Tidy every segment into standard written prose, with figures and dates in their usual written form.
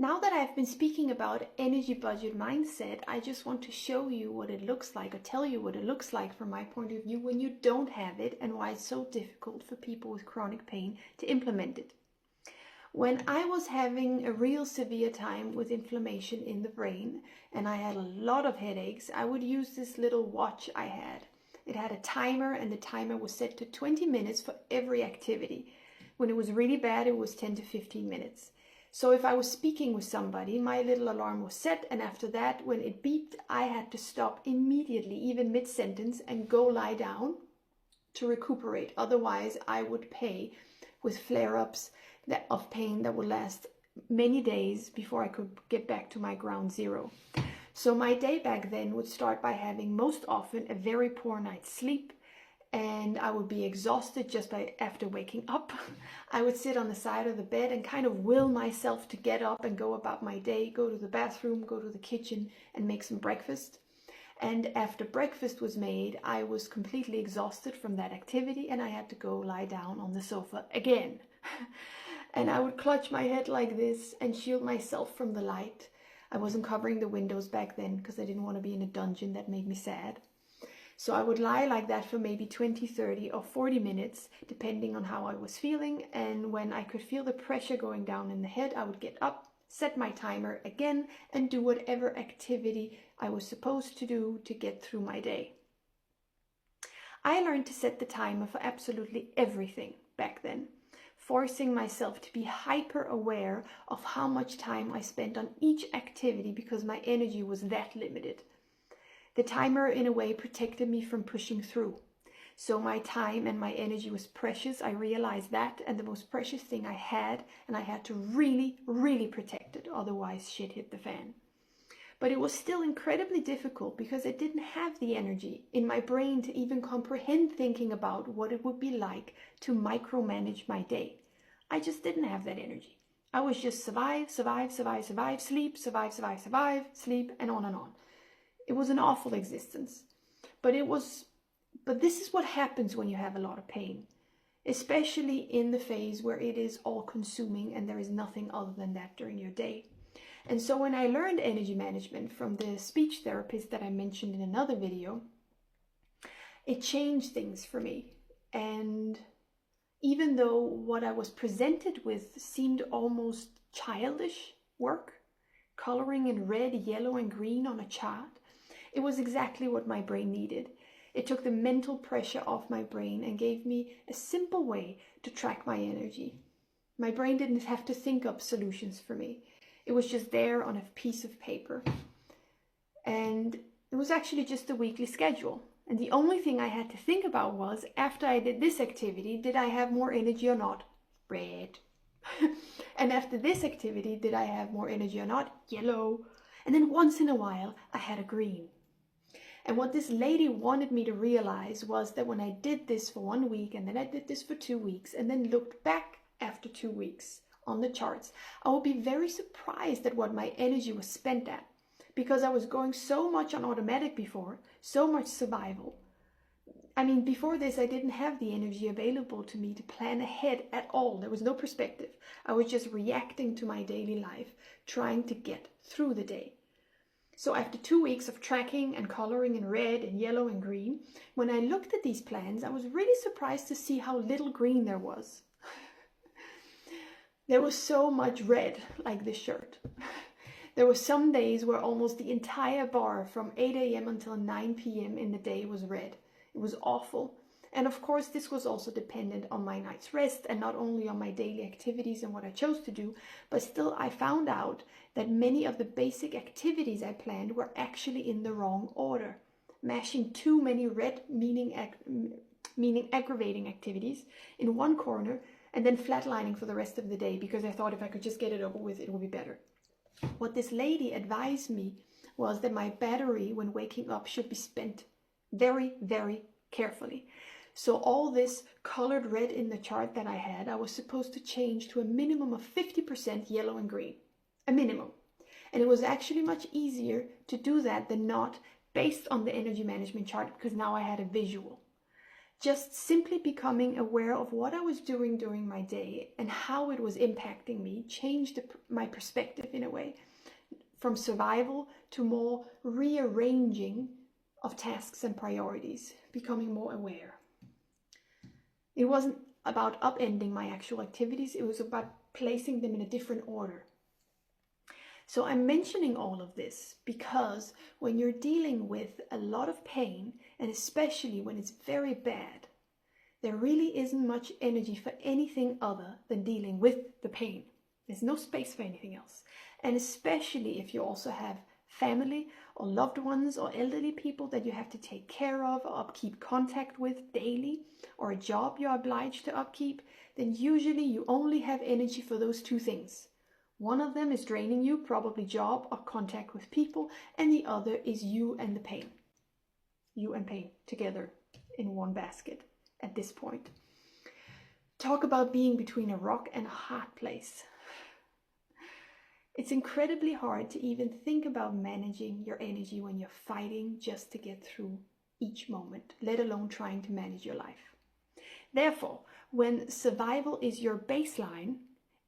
Now that I've been speaking about energy budget mindset, I just want to show you what it looks like, or tell you what it looks like from my point of view when you don't have it, and why it's so difficult for people with chronic pain to implement it. When I was having a real severe time with inflammation in the brain and I had a lot of headaches, I would use this little watch I had. It had a timer, and the timer was set to 20 minutes for every activity. When it was really bad, it was 10 to 15 minutes. So if I was speaking with somebody, my little alarm was set, and after that, when it beeped, I had to stop immediately, even mid-sentence, and go lie down to recuperate. Otherwise, I would pay with flare-ups of pain that would last many days before I could get back to my ground zero. So my day back then would start by having most often a very poor night's sleep, and I would be exhausted just after waking up. I would sit on the side of the bed and kind of will myself to get up and go about my day, go to the bathroom, go to the kitchen and make some breakfast. And after breakfast was made, I was completely exhausted from that activity, and I had to go lie down on the sofa again. And I would clutch my head like this and shield myself from the light. I wasn't covering the windows back then because I didn't want to be in a dungeon. That made me sad. So I would lie like that for maybe 20, 30 or 40 minutes, depending on how I was feeling. And when I could feel the pressure going down in the head, I would get up, set my timer again, and do whatever activity I was supposed to do to get through my day. I learned to set the timer for absolutely everything back then, forcing myself to be hyper aware of how much time I spent on each activity because my energy was that limited. The timer, in a way, protected me from pushing through. So my time and my energy was precious. I realized that, and the most precious thing I had, and I had to really, really protect it. Otherwise, shit hit the fan. But it was still incredibly difficult because I didn't have the energy in my brain to even comprehend thinking about what it would be like to micromanage my day. I just didn't have that energy. I was just survive, survive, survive, survive, sleep, survive, survive, survive, sleep, and on and on. It was an awful existence, but this is what happens when you have a lot of pain, especially in the phase where it is all consuming and there is nothing other than that during your day. And so when I learned energy management from the speech therapist that I mentioned in another video, it changed things for me. And even though what I was presented with seemed almost childish work, coloring in red, yellow, and green on a chart, it was exactly what my brain needed. It took the mental pressure off my brain and gave me a simple way to track my energy. My brain didn't have to think up solutions for me. It was just there on a piece of paper. And it was actually just a weekly schedule. And the only thing I had to think about was, after I did this activity, did I have more energy or not? Red. And after this activity, did I have more energy or not? Yellow. And then once in a while, I had a green. And what this lady wanted me to realize was that when I did this for 1 week, and then I did this for 2 weeks, and then looked back after 2 weeks on the charts, I would be very surprised at what my energy was spent at, because I was going so much on automatic before, so much survival. I mean, before this, I didn't have the energy available to me to plan ahead at all. There was no perspective. I was just reacting to my daily life, trying to get through the day. So after 2 weeks of tracking and coloring in red and yellow and green, when I looked at these plans, I was really surprised to see how little green there was. There was so much red, like this shirt. There were some days where almost the entire bar from 8 a.m. until 9 p.m. in the day was red. It was awful. And of course, this was also dependent on my night's rest, and not only on my daily activities and what I chose to do, but still I found out that many of the basic activities I planned were actually in the wrong order. Mashing too many red, meaning aggravating activities, in one corner, and then flatlining for the rest of the day because I thought if I could just get it over with, it would be better. What this lady advised me was that my battery when waking up should be spent very, very carefully. So all this colored red in the chart that I had, I was supposed to change to a minimum of 50% yellow and green. A minimum. And it was actually much easier to do that than not, based on the energy management chart, because now I had a visual. Just simply becoming aware of what I was doing during my day and how it was impacting me changed my perspective in a way, from survival to more rearranging of tasks and priorities, becoming more aware. It wasn't about upending my actual activities, it was about placing them in a different order. So I'm mentioning all of this because when you're dealing with a lot of pain, and especially when it's very bad, there really isn't much energy for anything other than dealing with the pain. There's no space for anything else. And especially if you also have family or loved ones or elderly people that you have to take care of or upkeep contact with daily, or a job you're obliged to upkeep, then usually you only have energy for those two things. One of them is draining you, probably job or contact with people, and the other is you and the pain. You and pain together in one basket at this point. Talk about being between a rock and a hard place. It's incredibly hard to even think about managing your energy when you're fighting just to get through each moment, let alone trying to manage your life. Therefore, when survival is your baseline,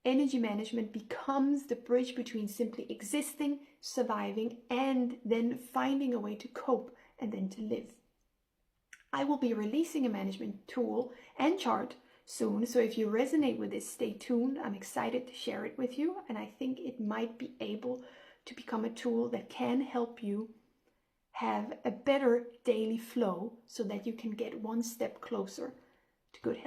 energy management becomes the bridge between simply existing, surviving, and then finding a way to cope and then to live. I will be releasing a management tool and chart soon, so if you resonate with this, stay tuned. I'm excited to share it with you, and I think it might be able to become a tool that can help you have a better daily flow so that you can get one step closer to good health.